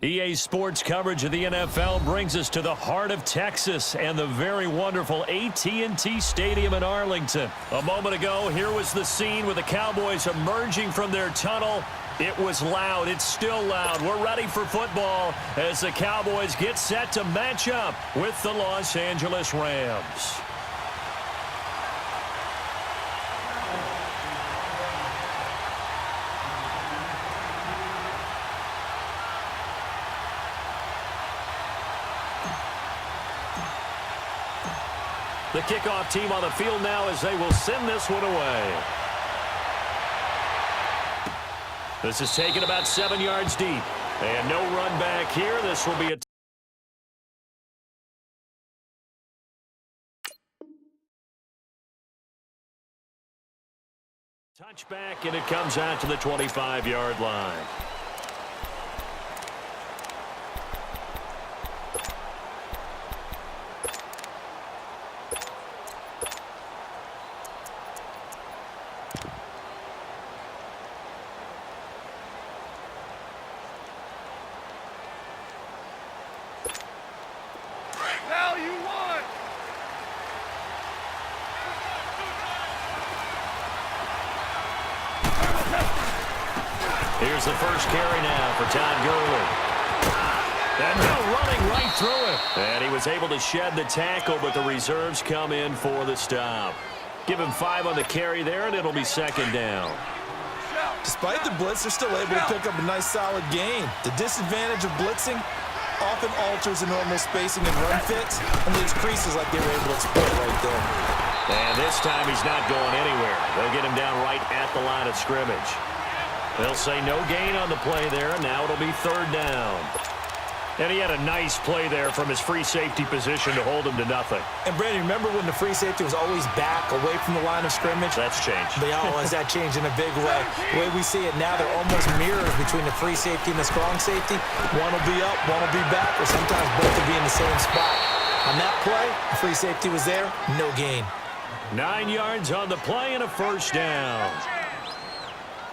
EA Sports coverage of the NFL brings us to the heart of Texas and the very wonderful AT&T Stadium in Arlington. A moment ago, here was the scene with the Cowboys emerging from their tunnel. It was loud. It's still loud. We're ready for football as the Cowboys get set to match up with the Los Angeles Rams. The kickoff team on the field now as they will send this one away. This is taken about 7 yards deep. And no run back here. This will be a touchback, and it comes out to the 25-yard line. Here's the first carry now for Todd Gurley. And no running right through it. And he was able to shed the tackle, but the reserves come in for the stop. Give him 5 on the carry there, and it'll be second down. Despite the blitz, they're still able to pick up a nice, solid gain. The disadvantage of blitzing often alters the normal spacing and run fits, and leaves creases like they were able to exploit right there. And this time he's not going anywhere. They'll get him down right at the line of scrimmage. They'll say no gain on the play there, and now it'll be third down. And he had a nice play there from his free safety position to hold him to nothing. And, Brandon, remember when the free safety was always back away from the line of scrimmage? That's changed. Has that changed in a big way? The way we see it now, they're almost mirrors between the free safety and the strong safety. One will be up, one will be back, or sometimes both will be in the same spot. On that play, the free safety was there, no gain. 9 yards on the play and a first down.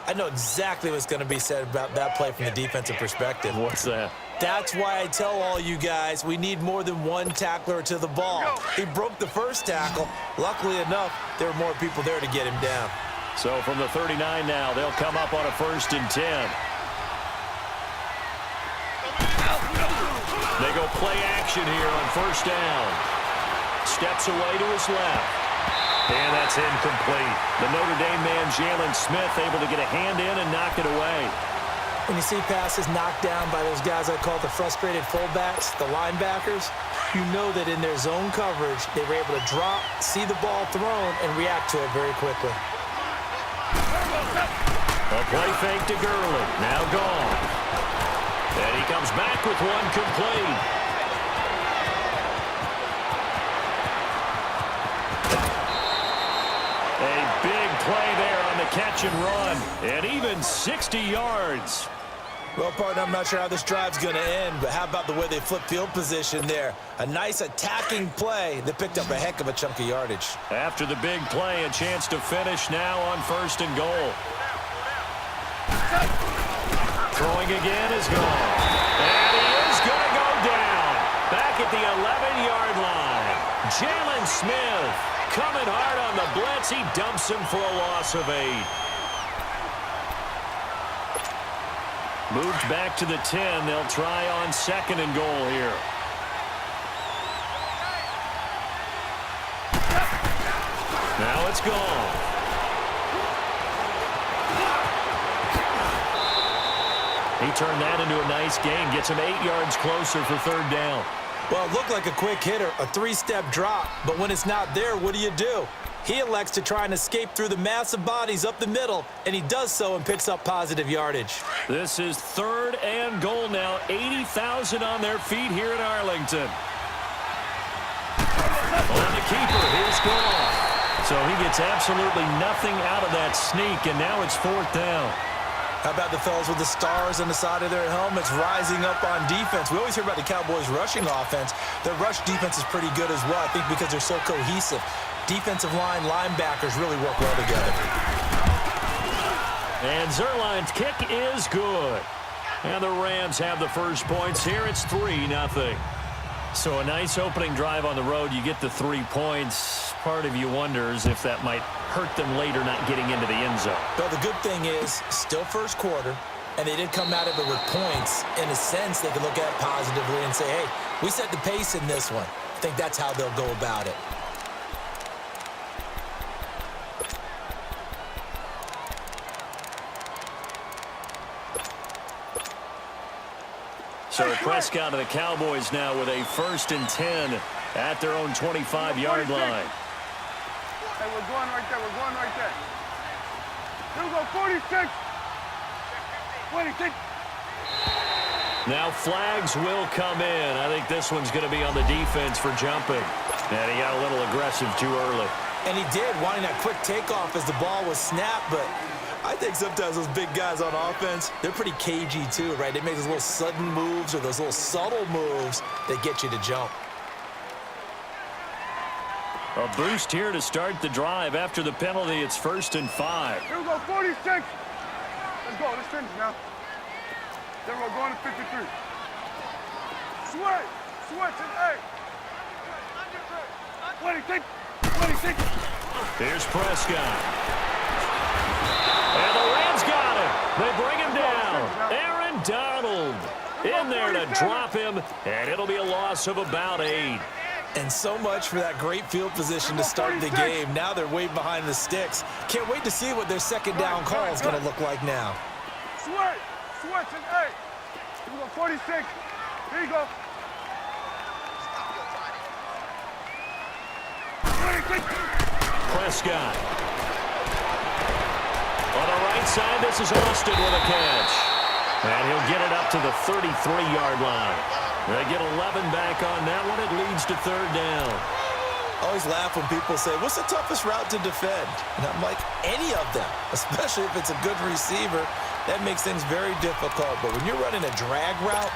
I know exactly what's going to be said about that play from the defensive perspective. What's that? That's why I tell all you guys we need more than one tackler to the ball. He broke the first tackle. Luckily enough, there were more people there to get him down. So from the 39 now, they'll come up on a 1st and 10. They go play action here on first down. Steps away to his left. And that's incomplete. The Notre Dame man, Jalen Smith, able to get a hand in and knock it away. When you see passes knocked down by those guys I call the frustrated fullbacks, the linebackers, you know that in their zone coverage, they were able to drop, see the ball thrown, and react to it very quickly. A play fake to Gurley. Now gone. And he comes back with one complete. Play there on the catch and run, and even 60 yards. Well, partner, I'm not sure how this drive's going to end, but how about the way they flip field position there? A nice attacking play that picked up a heck of a chunk of yardage. After the big play, a chance to finish now on 1st and goal. Throwing again is gone. And he is going to go down. Back at the 11-yard line. Jalen Smith coming hard on the blitz. He dumps him for a loss of 8. Moved back to the 10. They'll try on 2nd and goal here. Now it's gone. He turned that into a nice gain. Gets him 8 yards closer for third down. Well, it looked like a quick hitter, a 3-step drop, but when it's not there, what do? He elects to try and escape through the massive bodies up the middle, and he does so and picks up positive yardage. This is 3rd and goal now. 80,000 on their feet here in Arlington. On the keeper, here's gone. So he gets absolutely nothing out of that sneak, and now it's 4th down. How about the fellas with the stars on the side of their helmets rising up on defense? We always hear about the Cowboys' rushing offense. Their rush defense is pretty good as well, I think, because they're so cohesive. Defensive line, linebackers really work well together. And Zerline's kick is good. And the Rams have the first points here. It's 3-0. So a nice opening drive on the road. You get the 3 points. Part of you wonders if that might hurt them later not getting into the end zone. But the good thing is, still first quarter, and they did come out of it with points. In a sense, they can look at it positively and say, hey, we set the pace in this one. I think that's how they'll go about it. So Prescott of the Cowboys now with a 1st and 10 at their own 25-yard line. Hey, we're going right there. We're going right there. Here we go, 46. 26. Now flags will come in. I think this one's going to be on the defense for jumping. And he got a little aggressive too early. And he did, wanting that quick takeoff as the ball was snapped, but I think sometimes those big guys on offense, they're pretty cagey too, right? They make those little sudden moves or those little subtle moves that get you to jump. A boost here to start the drive. After the penalty, it's 1st and 5. Here we go, 46. Let's go. Let's finish now. Then we're going to 53. Switch. Switch and 8. 26. 26. Here's Prescott. And the Rams got him. They bring him down. Aaron Donald in there to drop him, and it'll be a loss of about 8. And so much for that great field position to start the game. Now they're way behind the sticks. Can't wait to see what their second down call is going to look like now. Switch. Switch and 8. Here we go, 46. Here you go. 26. Prescott. On the right side, this is Austin with a catch. And he'll get it up to the 33-yard line. They get 11 back on that one. It leads to 3rd down. I always laugh when people say, what's the toughest route to defend? And I'm like, any of them, especially if it's a good receiver. That makes things very difficult. But when you're running a drag route,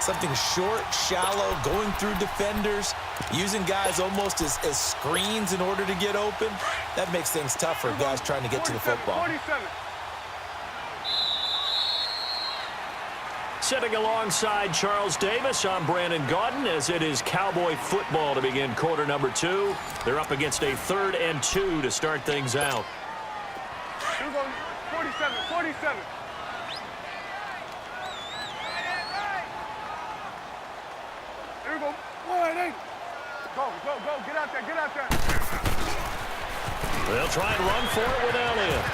something short, shallow, going through defenders, using guys almost as screens in order to get open, that makes things tough for guys trying to get to the football. 47. Sitting alongside Charles Davis, I'm Brandon Gaudin, as it is Cowboy football to begin quarter number 2. They're up against a 3rd and 2 to start things out. Here we go, 47, 47. Here we go, 1-8. Go, get out there, get out there. They'll try and run for it with Elliott.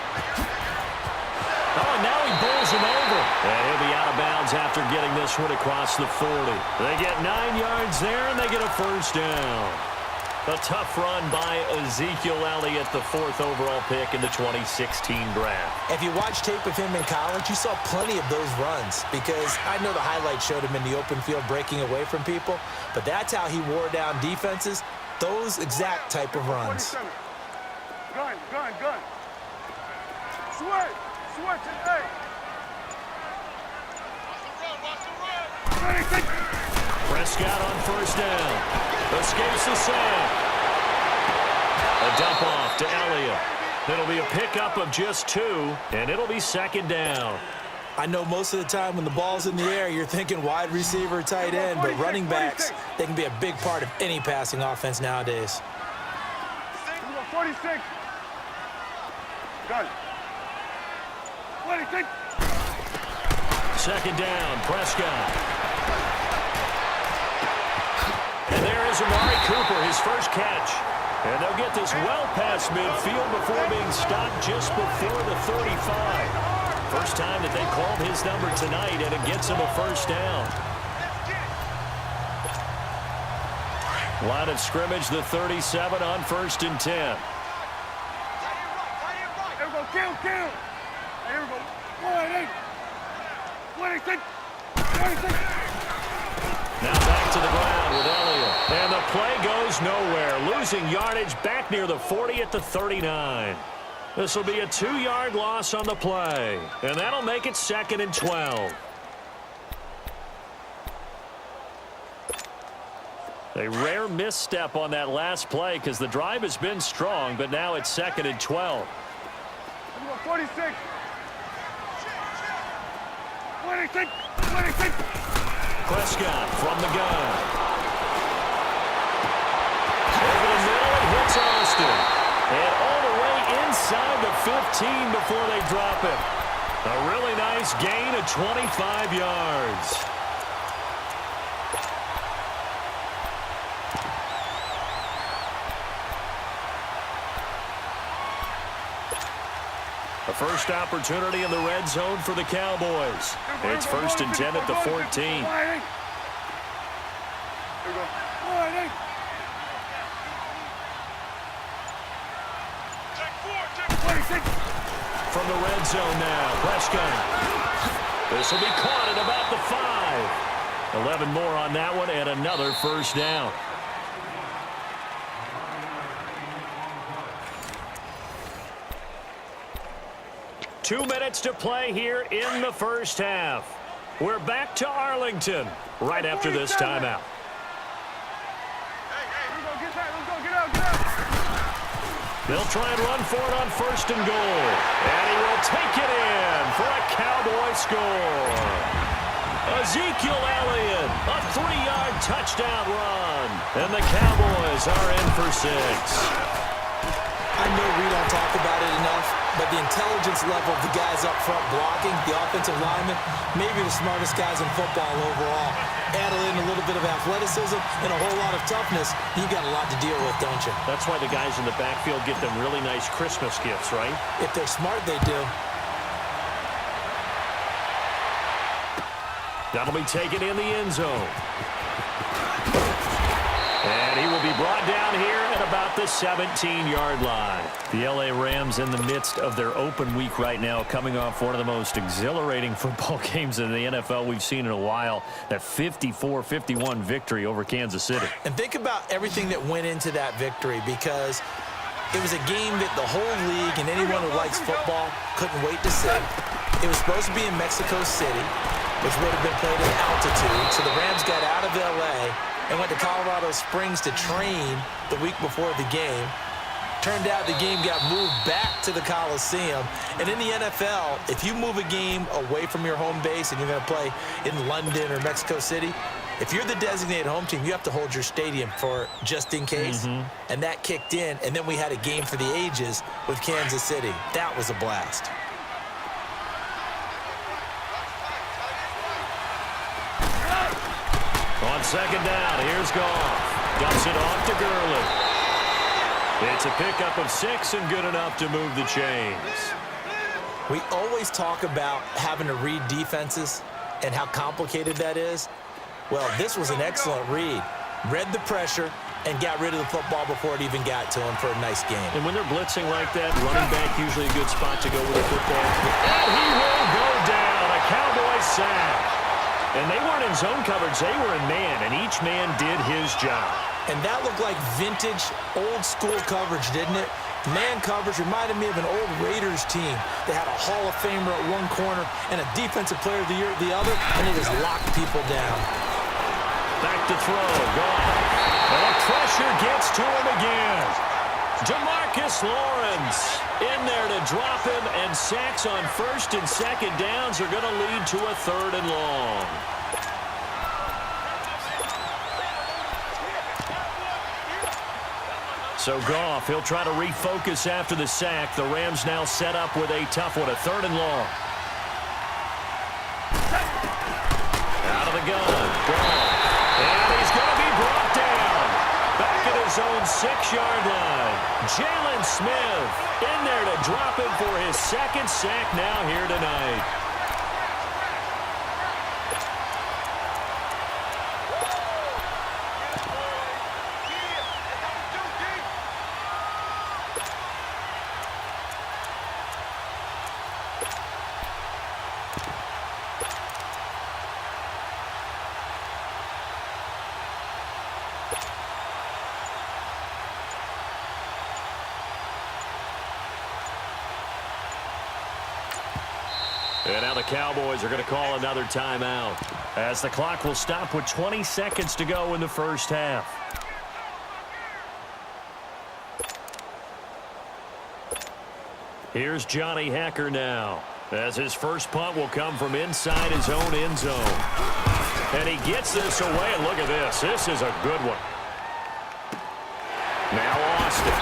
Oh, and now he bowls him over. And he'll be out of bounds after getting this one across the 40. They get 9 yards there, and they get a 1st down. A tough run by Ezekiel Elliott, the 4th overall pick in the 2016 draft. If you watch tape of him in college, you saw plenty of those runs because I know the highlight showed him in the open field breaking away from people, but that's how he wore down defenses, those exact type of runs. 47. Gun. Switch and 8. 26. Prescott on 1st down. Escapes the sack. A dump off to Elliott. It'll be a pickup of just 2, and it'll be 2nd down. I know most of the time when the ball's in the air, you're thinking wide receiver, tight end, but running backs, they can be a big part of any passing offense nowadays. 46. Gun. 26. 2nd down, Prescott. And there is Amari Cooper, his first catch. And they'll get this well past midfield before being stopped just before the 35. First time that they called his number tonight, and it gets him a 1st down. Line of scrimmage, the 37 on 1st and 10. Here we go, kill. Here we go, 1-8. 26. 26. Now back to the ground with Elliott. And the play goes nowhere. Losing yardage back near the 40 at the 39. This will be a 2-yard loss on the play. And that'll make it 2nd and 12. A rare misstep on that last play because the drive has been strong, but now it's 2nd and 12. 46. 26, 26. Prescott from the gun. Over the middle, it hits Austin. And all the way inside the 15 before they drop it. A really nice gain of 25 yards. A first opportunity in the red zone for the Cowboys. It's 1st and 10 at the 14. Here we go. From the red zone now, Prescott. This will be caught at about the 5. 11 more on that one and another first down. Two minutes to play here in the first half. We're back to Arlington right after this timeout. They'll try and run for it on 1st and goal. And he will take it in for a Cowboy score. Ezekiel Elliott, a 3-yard touchdown run. And the Cowboys are in for 6. I know we don't talk about it enough, but the intelligence level of the guys up front blocking, the offensive linemen, maybe the smartest guys in football overall. Add in a little bit of athleticism and a whole lot of toughness, you got a lot to deal with, don't you? That's why the guys in the backfield get them really nice Christmas gifts, right? If they're smart, they do. That'll be taken in the end zone. And he will be brought down here at about the 17-yard line. The L.A. Rams in the midst of their open week right now, coming off one of the most exhilarating football games in the NFL we've seen in a while, that 54-51 victory over Kansas City. And think about everything that went into that victory, because it was a game that the whole league and anyone who likes football couldn't wait to see. It was supposed to be in Mexico City, which would have been played at altitude, so the Rams got out of L.A., and went to Colorado Springs to train the week before the game. Turned out the game got moved back to the Coliseum. And in the NFL, if you move a game away from your home base and you're going to play in London or Mexico City, if you're the designated home team, you have to hold your stadium for just in case. And that kicked in, and then we had a game for the ages with Kansas City. That was a blast. On 2nd down, here's Goff. Dumps it off to Gurley. It's a pickup of 6 and good enough to move the chains. We always talk about having to read defenses and how complicated that is. Well, this was an excellent read. Read the pressure and got rid of the football before it even got to him for a nice game. And when they're blitzing like that, running back usually a good spot to go with the football. And he will go down. A Cowboy sack. And they weren't in zone coverage, they were in man, and each man did his job. And that looked like vintage, old-school coverage, didn't it? Man coverage reminded me of an old Raiders team. They had a Hall of Famer at one corner and a Defensive Player of the Year at the other, and they just locked people down. Back to throw, Goff. And the pressure gets to him again. DeMarcus Lawrence in there to drop him, and sacks on 1st and 2nd downs are going to lead to a 3rd and long. So Goff, he'll try to refocus after the sack. The Rams now set up with a tough one, a 3rd and long. Out of the gun, Goff. And he's going to be brought down. Back at his own 6-yard line. Jalen Smith in there to drop him for his 2nd sack now here tonight. And now the Cowboys are going to call another timeout, as the clock will stop with 20 seconds to go in the first half. Here's Johnny Hacker now. As his first punt will come from inside his own end zone. And he gets this away, and look at this. This is a good one. Now Austin.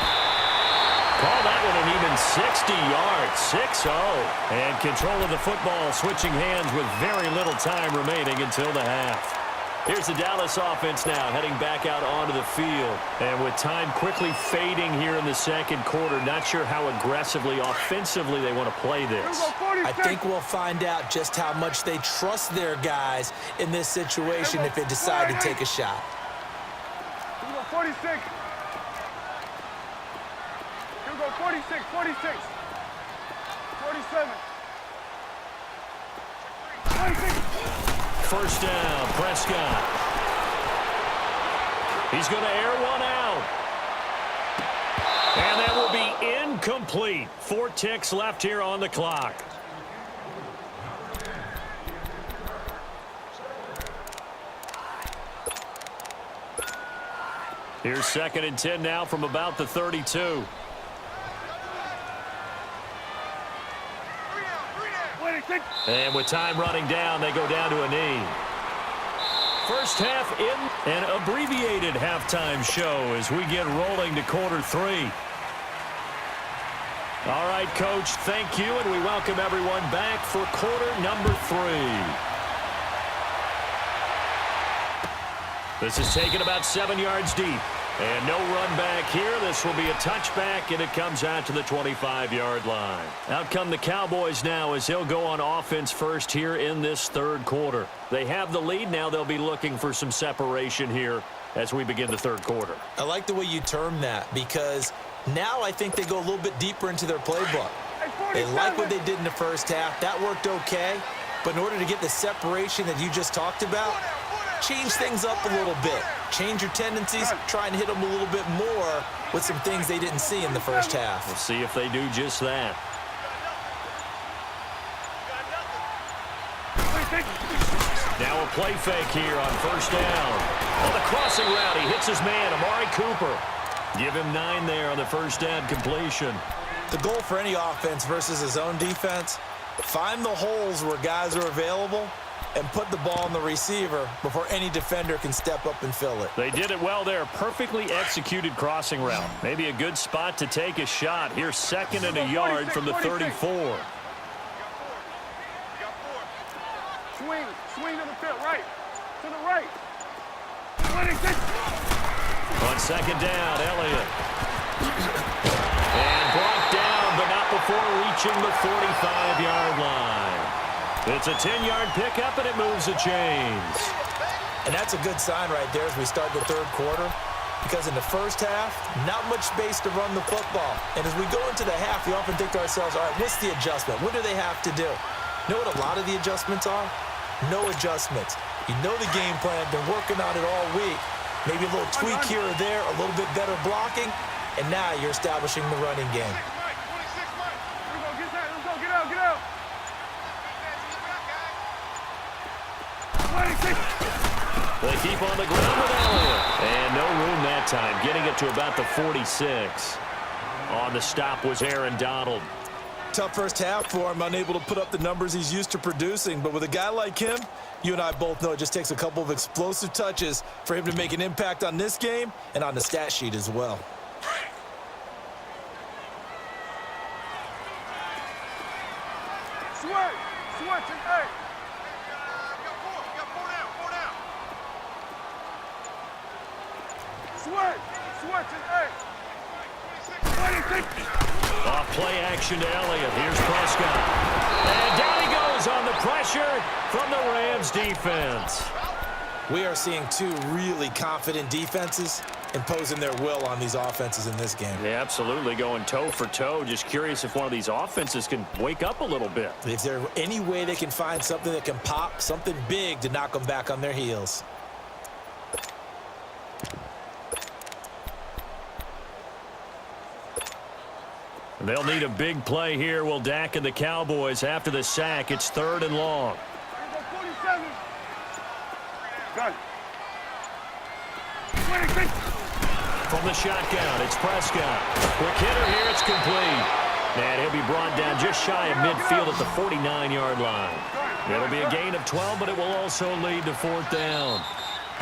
Call that one an even 60 yards, 6-0. And control of the football switching hands with very little time remaining until the half. Here's the Dallas offense now heading back out onto the field. And with time quickly fading here in the second quarter, not sure how aggressively, offensively they want to play this. I think we'll find out just how much they trust their guys in this situation if they decide to take a shot. 46. Here we go, 46, 46. 47. 46. First down, Prescott. He's going to air one out. And that will be incomplete. 4 ticks left here on the clock. Here's 2nd and 10 now from about the 32. And with time running down, they go down to a knee. First half in an abbreviated halftime show as we get rolling to quarter 3. All right, Coach, thank you, and we welcome everyone back for quarter number 3. This is taken about 7 yards deep. And no run back here. This will be a touchback, and it comes out to the 25-yard line. Out come the Cowboys now as they'll go on offense first here in this third quarter. They have the lead. Now they'll be looking for some separation here as we begin the third quarter. I like the way you term that because now I think they go a little bit deeper into their playbook. They like what they did in the first half. That worked okay. But in order to get the separation that you just talked about, change things up a little bit. Change your tendencies, try and hit them a little bit more with some things they didn't see in the first half. We'll see if they do just that. Now a play fake here on first down. On the crossing route, he hits his man, Amari Cooper. Give him 9 there on the first down completion. The goal for any offense versus his own defense, find the holes where guys are available and put the ball on the receiver before any defender can step up and fill it. They did it well there. Perfectly executed crossing route. Maybe a good spot to take a shot. Here's 2nd and a yard from the 34. Swing to the field, right. To the right. 26. On 2nd down, Elliott. And brought down, but not before reaching the 45-yard line. It's a 10-yard pickup, and it moves the chains. And that's a good sign right there as we start the third quarter, because in the first half, not much space to run the football. And as we go into the half, we often think to ourselves, all right, what's the adjustment? What do they have to do? You know what a lot of the adjustments are? No adjustments. You know the game plan, been working on it all week. Maybe a little tweak here or there, a little bit better blocking, and now you're establishing the running game. They keep on the ground with Elliott. And no room that time, getting it to about the 46. On the stop was Aaron Donald. Tough first half for him, unable to put up the numbers he's used to producing. But with a guy like him, you and I both know it just takes a couple of explosive touches for him to make an impact on this game and on the stat sheet as well. Switch and hey. Switch and hey. 26. Off play action to Elliott. Here's Prescott. And down he goes on the pressure from the Rams defense. We are seeing two really confident defenses imposing their will on these offenses in this game. Yeah, absolutely, going toe for toe. Just curious if one of these offenses can wake up a little bit. Is there any way they can find something that can pop, something big to knock them back on their heels? They'll need a big play here. Will Dak and the Cowboys after the sack. It's 3rd and long. 47. Done. 26. From the shotgun, it's Prescott. Quick hitter here, it's complete. And he'll be brought down just shy of midfield at the 49-yard line. It'll be a gain of 12, but it will also lead to 4th down.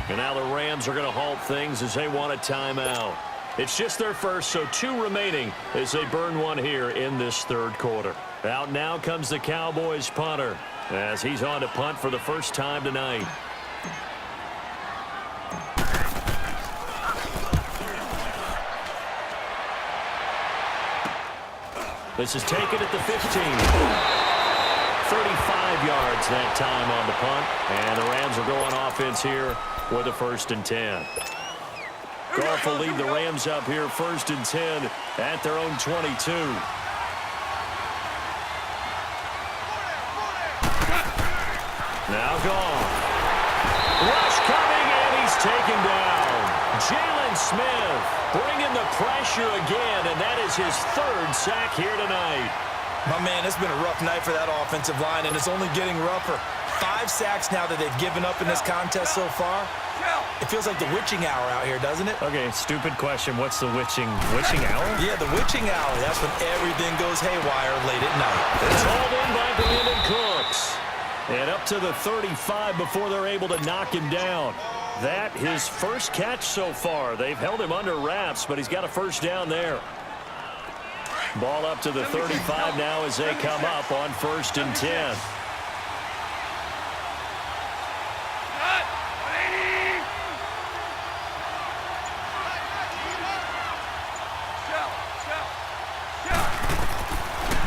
And now the Rams are going to halt things as they want a timeout. It's just their first, so 2 remaining as they burn one here in this 3rd quarter. Out now comes the Cowboys punter as he's on to punt for the first time tonight. This is taken at the 15. 35 yards that time on the punt. And the Rams are going offense here with a 1st and 10. Goff will lead the Rams up here 1st and 10 at their own 22. Now Goff. Rush coming, and he's taken down. Jalen Smith bringing the pressure again, and that is his 3rd sack here tonight. My man, it's been a rough night for that offensive line, and it's only getting rougher. 5 sacks now that they've given up in this contest so far. It feels like the witching hour out here, doesn't it? Okay, stupid question. What's the witching hour? Yeah, the witching hour. That's when everything goes haywire late at night. It's hauled in by Brandon Cooks. And up to the 35 before they're able to knock him down. That his first catch so far. They've held him under wraps, but he's got a 1st down there. Ball up to the 35 now as they come up on 1st and 10.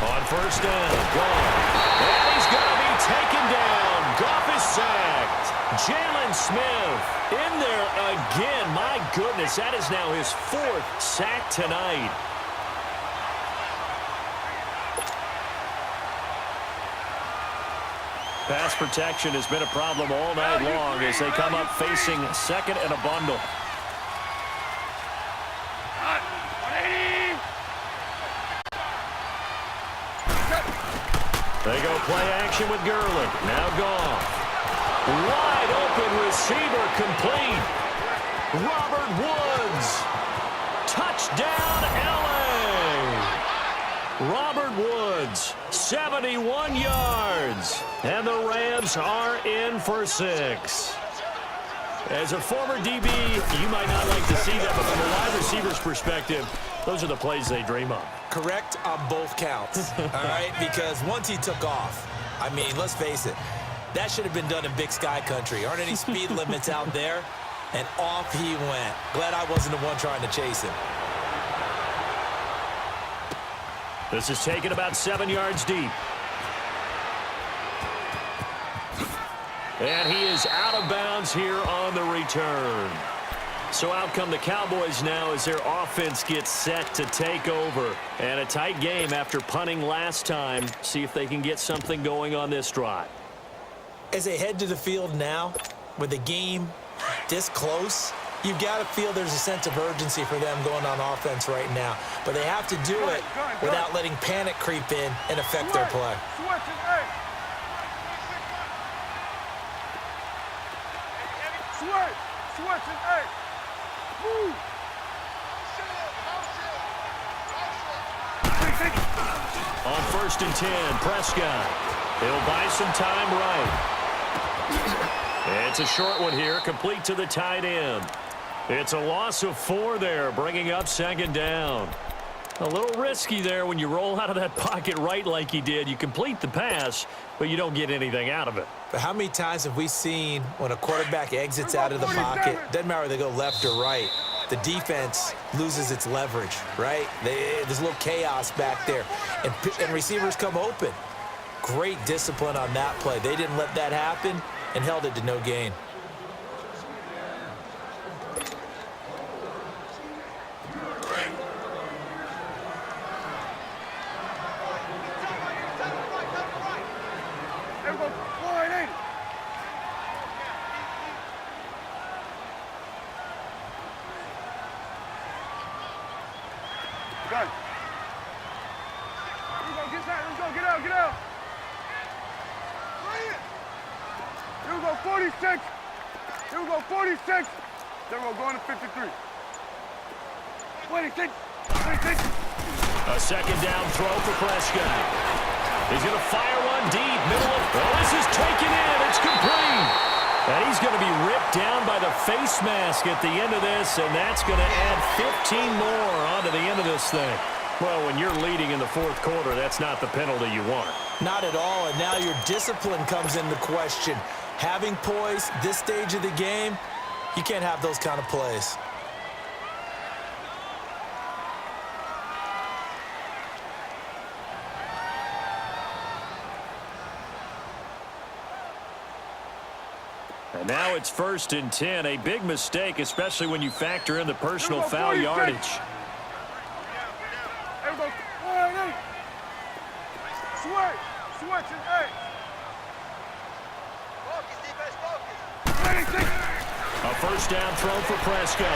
On 1st down, Goff. And he's going to be taken down. Goff is sacked. Jalen Smith in there again. My goodness, that is now his 4th sack tonight. Pass protection has been a problem all night long as they come up facing 2nd and a bundle. They go play action with Gurley. Now Goff. Wide open receiver complete. Robert Woods. Touchdown, LA. Robert Woods, 71 yards. And the Rams are in for 6. As a former DB, you might not like to see that, but from a wide receiver's perspective, those are the plays they dream of. Correct on both counts, all right? Because once he took off, I mean, let's face it, that should have been done in Big Sky Country. Aren't any speed limits out there? And off he went. Glad I wasn't the one trying to chase him. This is taken about 7 yards deep. And he is out of bounds here on the return. So out come the Cowboys now as their offense gets set to take over. And a tight game after punting last time. See if they can get something going on this drive. As they head to the field now, with the game this close, you've got to feel there's a sense of urgency for them going on offense right now. But they have to do it without letting panic creep in and affect their play. On 1st and 10, Prescott. He'll buy some time right. It's a short one here, complete to the tight end. It's a loss of 4 there, bringing up 2nd down. A little risky there when you roll out of that pocket right like he did. You complete the pass, but you don't get anything out of it. But how many times have we seen when a quarterback exits out of the pocket, doesn't matter whether they go left or right, the defense loses its leverage, right? There's a little chaos back there, and receivers come open. Great discipline on that play. They didn't let that happen and held it to no gain. Then we're going to 53. 26. 26. A second down throw for Prescott. He's going to fire one deep. Middle of... Oh, this is taken in. It's complete. And he's going to be ripped down by the face mask at the end of this, and that's going to add 15 more onto the end of this thing. Well, when you're leading in the fourth quarter, that's not the penalty you want. Not at all, and now your discipline comes into question. Having poise this stage of the game, you can't have those kind of plays. And now it's 1st and 10. A big mistake, especially when you factor in the personal foul yardage. Switch and eight. A first down throw for Prescott.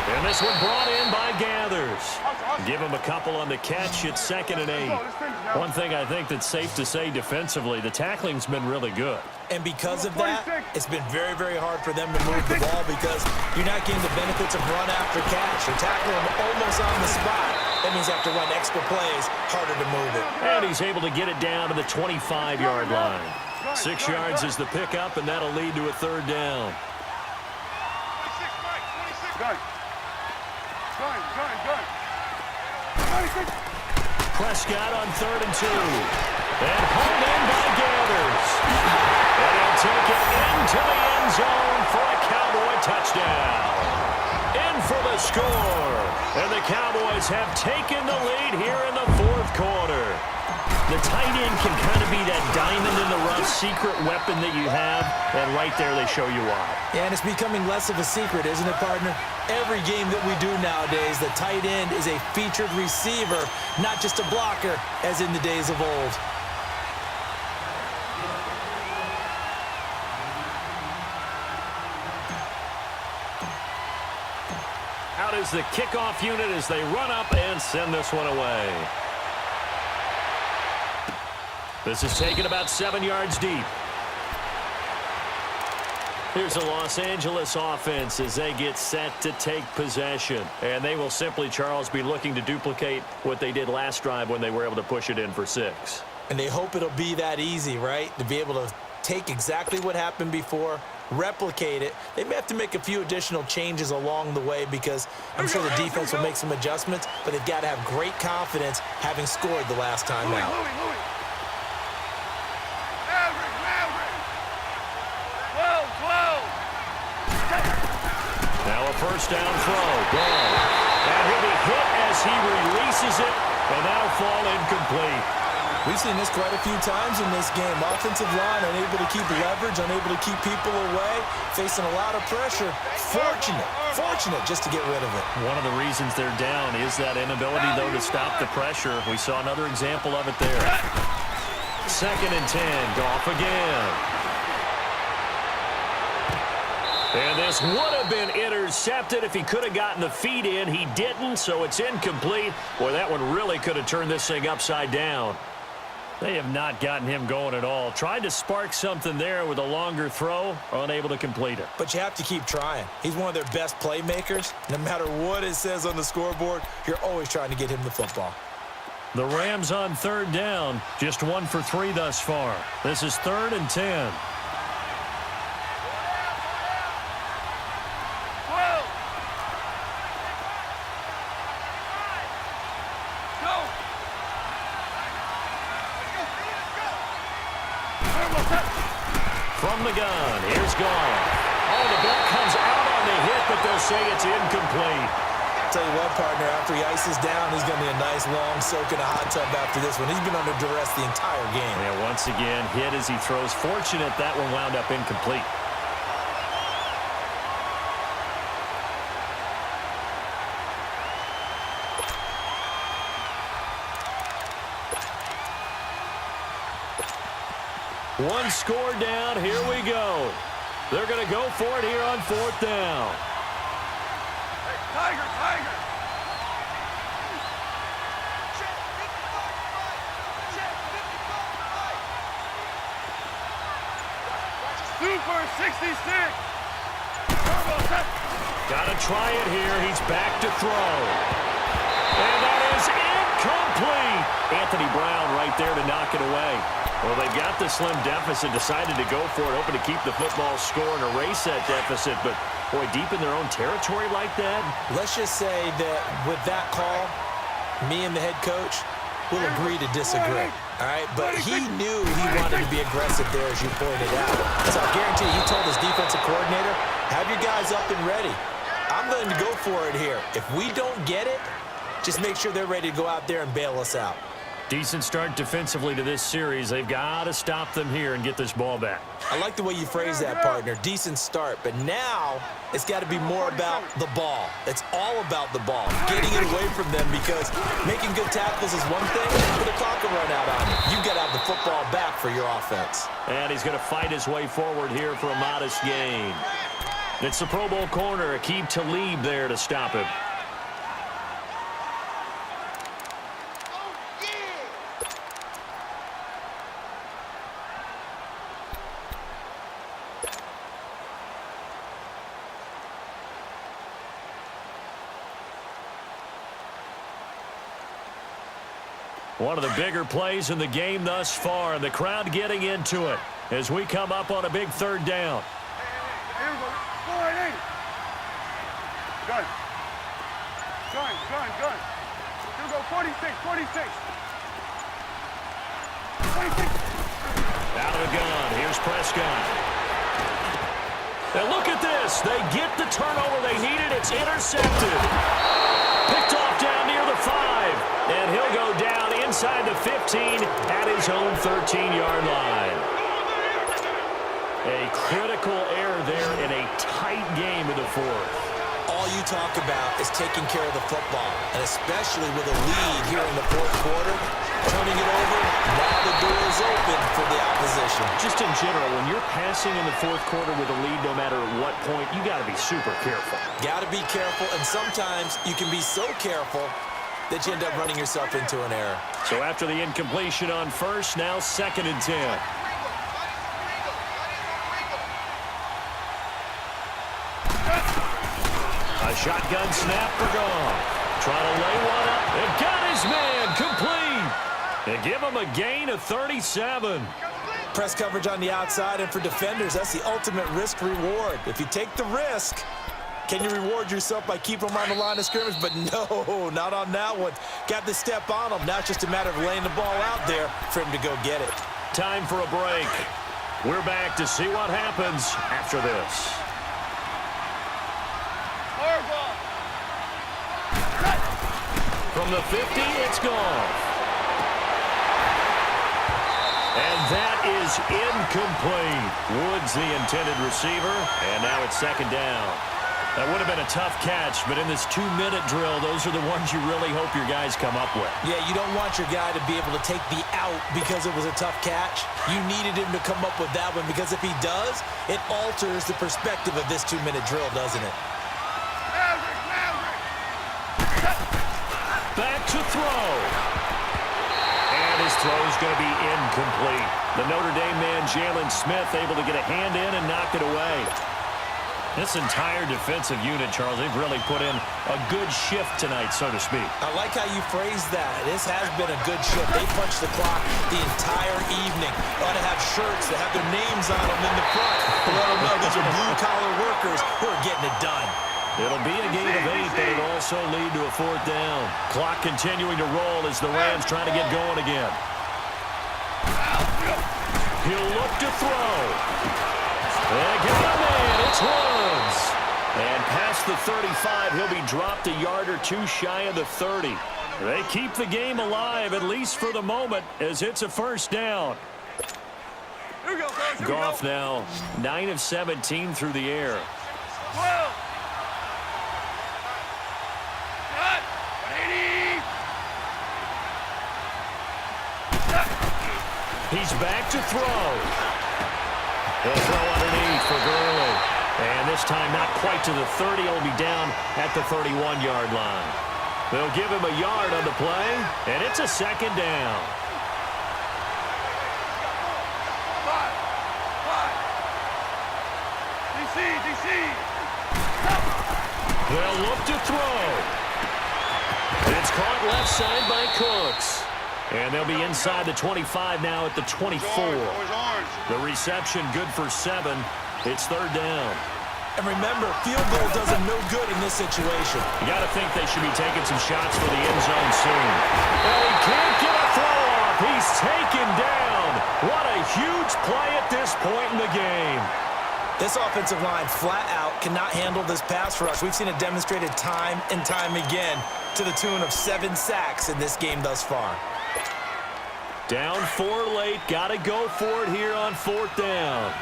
And this one brought in by Gathers. Give him a couple on the catch. It's 2nd and 8. One thing I think that's safe to say defensively, the tackling's been really good. And because of that, it's been very, very hard for them to move the ball because you're not getting the benefits of run after catch. You're tackling them almost on the spot. That means you have to run extra plays, harder to move it. And he's able to get it down to the 25-yard line. 6 yards is the pickup, and that'll lead to a 3rd down. Prescott on 3rd and 2. And pulled in by Gathers. And he'll take it into the end zone for a Cowboy touchdown. In for the score. And the Cowboys have taken the lead here in the fourth quarter. The tight end can kind of be that diamond in the rough secret weapon that you have, and right there they show you why. Yeah, and it's becoming less of a secret, isn't it, partner? Every game that we do nowadays, the tight end is a featured receiver, not just a blocker, as in the days of old. Out is the kickoff unit as they run up and send this one away. This is taken about 7 yards deep. Here's the Los Angeles offense as they get set to take possession. And they will simply, Charles, be looking to duplicate what they did last drive when they were able to push it in for 6. And they hope it'll be that easy, right? To be able to take exactly what happened before, replicate it. They may have to make a few additional changes along the way because I'm sure the defense will make some adjustments, but they've got to have great confidence having scored the last time out. Now a first down throw. Ball. And he'll be hit as he releases it, and that'll fall incomplete. We've seen this quite a few times in this game. Offensive line unable to keep leverage, unable to keep people away, facing a lot of pressure. Fortunate just to get rid of it. One of the reasons they're down is that inability, though, to stop the pressure. We saw another example of it there. 2nd and 10. Goff again. And this would have been intercepted if he could have gotten the feet in. He didn't, so it's incomplete. Boy, that one really could have turned this thing upside down. They have not gotten him going at all. Tried to spark something there with a longer throw, unable to complete it. But you have to keep trying. He's one of their best playmakers. No matter what it says on the scoreboard, you're always trying to get him the football. The Rams on 3rd down, just 1 for 3 thus far. This is 3rd and 10. From the gun, here's Goff. Oh, the ball comes out on the hit, but they'll say it's incomplete. Tell you what, partner, after he ices down, he's going to be a nice long soak in a hot tub after this one. He's been under duress the entire game. Yeah, once again, hit as he throws. Fortunate that one wound up incomplete. One score down. Here we go. They're going to go for it here on 4th down. Hey, Tiger! Super 66! Got to try it here. He's back to throw. And that is complete. Anthony Brown right there to knock it away. Well, they've got the slim deficit, decided to go for it, hoping to keep the football score and erase that deficit. But, boy, deep in their own territory like that. Let's just say that with that call, me and the head coach will agree to disagree. All right, but he knew he wanted to be aggressive there, as you pointed out. So I guarantee you, he told his defensive coordinator, have your guys up and ready. I'm going to go for it here. If we don't get it, just make sure they're ready to go out there and bail us out. Decent start defensively to this series. They've got to stop them here and get this ball back. I like the way you phrase that, partner. Decent start. But now it's got to be more about the ball. It's all about the ball. Getting it away from them, because making good tackles is one thing, but the clock will run out on you. You've got to have the football back for your offense. And he's going to fight his way forward here for a modest gain. It's the Pro Bowl corner, Aqib Talib there to stop him. One of the bigger plays in the game thus far, and the crowd getting into it as we come up on a big third down. Here we go. Go right in. Gun. Here we go. 46. 26. Out of the gun. Here's Prescott. And look at this. They get the turnover they needed. It's intercepted. Picked off down near the 5. And he'll go down inside the 15 at his own 13-yard line. A critical error there in a tight game of the fourth. All you talk about is taking care of the football, and especially with a lead here in the fourth quarter, turning it over, now the door is open for the opposition. Just in general, when you're passing in the fourth quarter with a lead, no matter what point, you got to be super careful. Got to be careful, and sometimes you can be so careful that you end up running yourself into an error. So after the incompletion on first, now 2nd and 10. A shotgun snap for Goff. Trying to lay one up. They've got his man complete. They give him a gain of 37. Press coverage on the outside, and for defenders, that's the ultimate risk-reward. If you take the risk, can you reward yourself by keeping them on the line of scrimmage? But no, not on that one. Got the step on him. Now it's just a matter of laying the ball out there for him to go get it. Time for a break. We're back to see what happens after this. From the 50, it's gone. And that is incomplete. Woods the intended receiver, and now it's 2nd down. That would have been a tough catch, but in this 2-minute drill, those are the ones you really hope your guys come up with. Yeah, you don't want your guy to be able to take the out because it was a tough catch. You needed him to come up with that one, because if he does, it alters the perspective of this 2-minute drill, doesn't it? Back to throw. And his throw is going to be incomplete. The Notre Dame man, Jalen Smith, able to get a hand in and knock it away. This entire defensive unit, Charles, they've really put in a good shift tonight, so to speak. I like how you phrased that. This has been a good shift. They punched the clock the entire evening. Ought to have shirts that have their names on them in the front to let them know these are blue-collar workers who are getting it done. It'll be a gain of 8, but it'll also lead to a 4th down. Clock continuing to roll as the Rams trying to get going again. He'll look to throw. They got him in. It's Woods. And past the 35, he'll be dropped a yard or two shy of the 30. They keep the game alive, at least for the moment, as it's a 1st down. Goff now 9 of 17 through the air. 12. He's back to throw. He'll throw underneath for Gurley. And this time not quite to the 30. He'll be down at the 31-yard line. They'll give him a yard on the play, and it's a 2nd down. 5. DC. They'll look to throw. It's caught left side by Cooks. And they'll be inside the 25 now at the 24. The reception good for 7. It's third down. And remember, field goal does them no good in this situation. You got to think they should be taking some shots for the end zone soon. And he can't get a throw off. He's taken down. What a huge play at this point in the game. This offensive line flat out cannot handle this pass rush. We've seen it demonstrated time and time again to the tune of 7 sacks in this game thus far. Down 4 late. Got to go for it here on 4th down.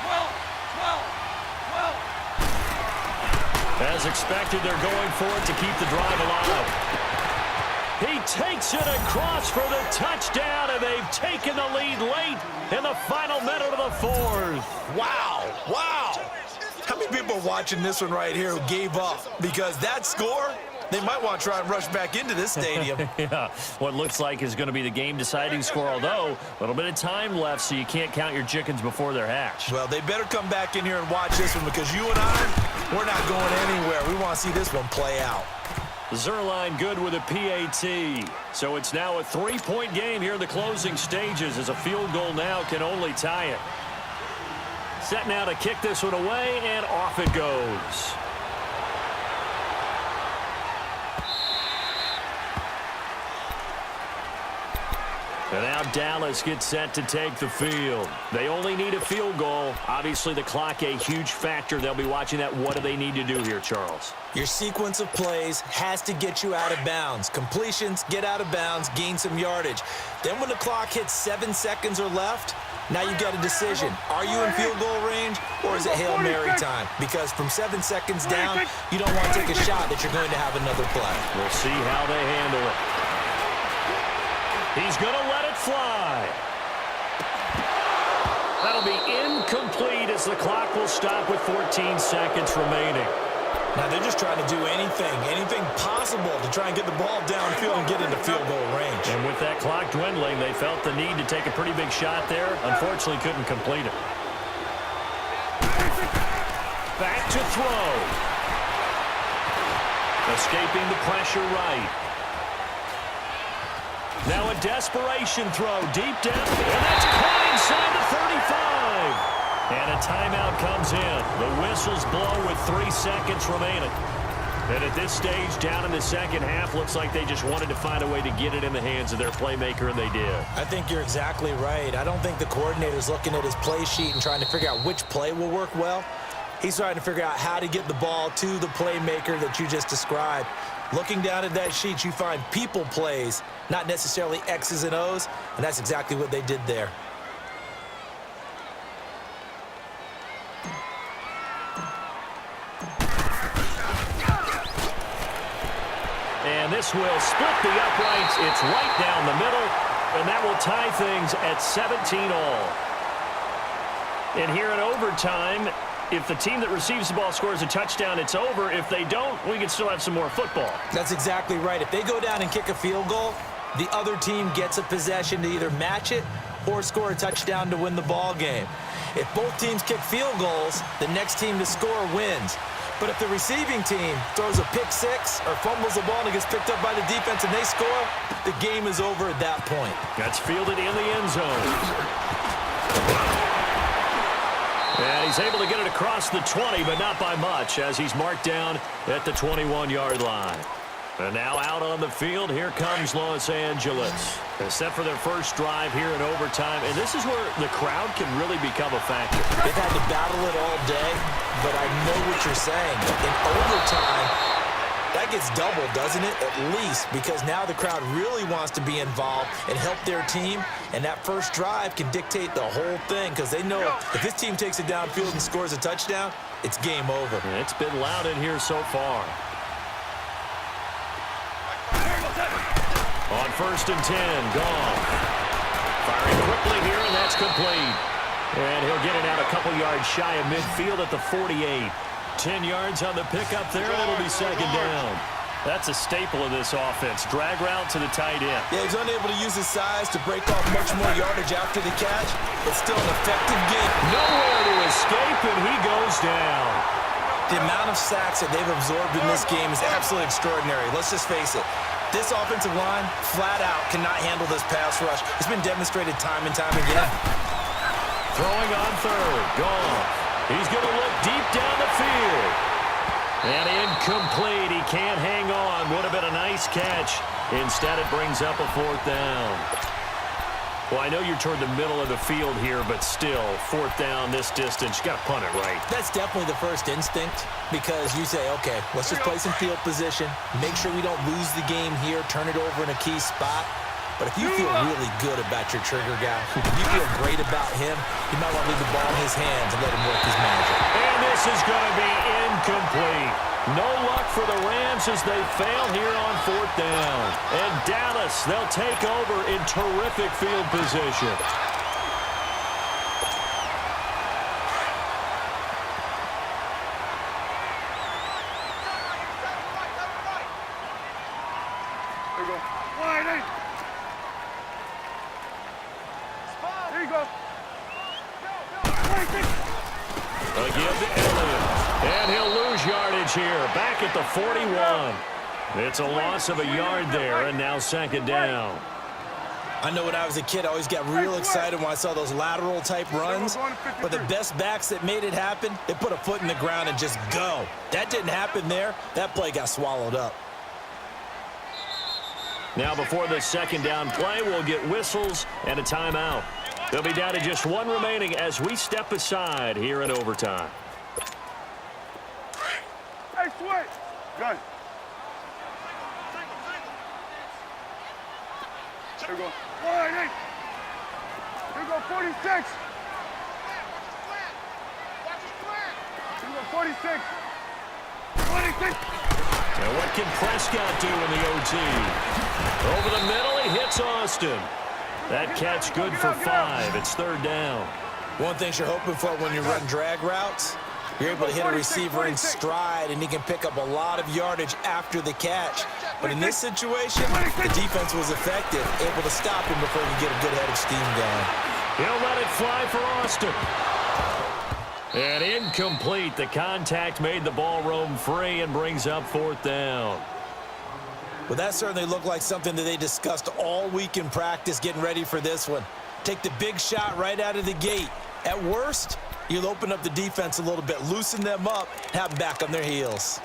12. As expected, they're going for it to keep the drive alive. He takes it across for the touchdown, and they've taken the lead late in the final minute of the 4th. Wow. How many people are watching this one right here who gave up? Because that score, they might want to try and rush back into this stadium. Yeah, what looks like is going to be the game-deciding score, although a little bit of time left, so you can't count your chickens before they're hatched. Well, they better come back in here and watch this one because you and I, we're not going anywhere. We want to see this one play out. Zerline good with a PAT. So it's now a 3-point game here in the closing stages as a field goal now can only tie it. Set now to kick this one away, and off it goes. And now Dallas gets set to take the field. They only need a field goal. Obviously, the clock a huge factor. They'll be watching that. What do they need to do here, Charles? Your sequence of plays has to get you out of bounds. Completions, get out of bounds, gain some yardage. Then when the clock hits 7 seconds or left, now you got a decision. Are you in field goal range, or is it Hail Mary time? Because from 7 seconds down, you don't want to take a shot that you're going to have another play. We'll see how they handle it. He's going to let it fly. That'll be incomplete as the clock will stop with 14 seconds remaining. Now they're just trying to do anything possible to try and get the ball downfield and get into field goal range. And with that clock dwindling, they felt the need to take a pretty big shot there. Unfortunately, couldn't complete it. Back to throw. Escaping the pressure right. Now a desperation throw deep down, and that's caught inside the 35. And a timeout comes in. The whistles blow with 3 seconds remaining. And at this stage, down in the second half, looks like they just wanted to find a way to get it in the hands of their playmaker, and they did. I think you're exactly right. I don't think the coordinator's looking at his play sheet and trying to figure out which play will work well. He's trying to figure out how to get the ball to the playmaker that you just described. Looking down at that sheet, you find people plays, not necessarily X's and O's, and that's exactly what they did there. And this will split the uprights. It's right down the middle, and that will tie things at 17-all. And here in overtime, if the team that receives the ball scores a touchdown, it's over. If they don't, we can still have some more football. That's exactly right. If they go down and kick a field goal, the other team gets a possession to either match it or score a touchdown to win the ball game. If both teams kick field goals, the next team to score wins. But if the receiving team throws a pick six or fumbles the ball and it gets picked up by the defense and they score, the game is over at that point. That's fielded in the end zone. And he's able to get it across the 20, but not by much, as he's marked down at the 21-yard line. And now out on the field, here comes Los Angeles. They're set for their first drive here in overtime, and this is where the crowd can really become a factor. They've had to battle it all day, but I know what you're saying. In overtime, that gets doubled, doesn't it? At least, because now the crowd really wants to be involved and help their team, and that first drive can dictate the whole thing, because they know if this team takes it downfield and scores a touchdown, it's game over. And it's been loud in here so far. On 1st and 10, Goff. Firing quickly here, and that's complete. And he'll get it out a couple yards shy of midfield at the 48. 10 yards on the pickup there, and it'll be second down. That's a staple of this offense. Drag route to the tight end. Yeah, he's unable to use his size to break off much more yardage after the catch, but still an effective game. Nowhere to escape, and he goes down. The amount of sacks that they've absorbed in this game is absolutely extraordinary. Let's just face it. This offensive line, flat out, cannot handle this pass rush. It's been demonstrated time and time again. Throwing on third. Gone. He's going to look deep down the field. And incomplete. He can't hang on. Would have been a nice catch. Instead, it brings up a fourth down. Well, I know you're toward the middle of the field here, but still, fourth down this distance, you got to punt it right. That's definitely the first instinct because you say, okay, let's just play some field position, make sure we don't lose the game here, turn it over in a key spot. But if you feel really good about your trigger guy, if you feel great about him, you might want to leave the ball in his hands and let him work his magic. And this is going to be incomplete. No luck for the Rams as they fail here on fourth down. And Dallas, they'll take over in terrific field position. There you go. Wide eight. There you go. Again to Elliott. And he'll lose yardage here. Back at the 41. It's a loss of a yard there, and now second down. I know when I was a kid, I always got real excited when I saw those lateral-type runs. But the best backs that made it happen, they put a foot in the ground and just go. That didn't happen there. That play got swallowed up. Now before the second down play, we'll get whistles and a timeout. They'll be down to just one remaining as we step aside here in overtime. Hey, Sweat. Good. There you go. Wide eight. There you go, 46. There you go, 46. 26. And what can Prescott do in the OT? Over the middle, he hits Austin. That catch good for 5. It's third down. One thing you're hoping for when you run drag routes, you're able to hit a receiver in stride, and he can pick up a lot of yardage after the catch. But in this situation, the defense was effective, able to stop him before he could get a good head of steam going. He'll let it fly for Austin. And incomplete. The contact made the ball roam free and brings up fourth down. Well, that certainly looked like something that they discussed all week in practice getting ready for this one. Take the big shot right out of the gate. At worst, you'll open up the defense a little bit, loosen them up, have them back on their heels.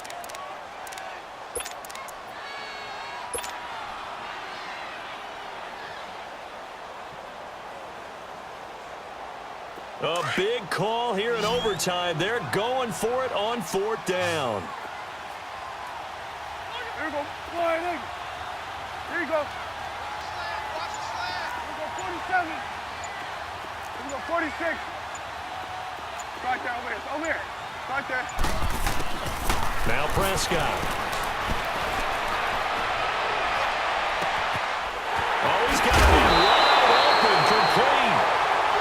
A big call here in overtime. They're going for it on fourth down. There you go. Wide eight. There you go. There you go, 47. There you go, 46. Right there, over here. Over here. Right there. Now Prescott. Oh, he's got it wide open, complete.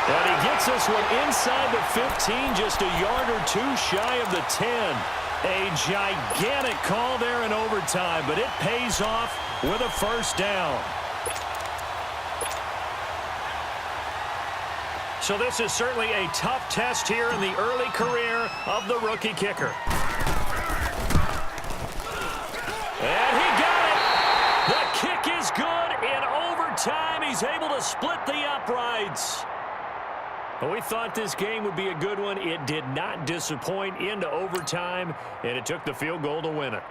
And he gets this one inside the 15, just a yard or two shy of the 10. A gigantic call there in overtime, but it pays off with a first down. So this is certainly a tough test here in the early career of the rookie kicker. And he got it. The kick is good in overtime. He's able to split the uprights. Well, we thought this game would be a good one. It did not disappoint into overtime, and it took the field goal to win it.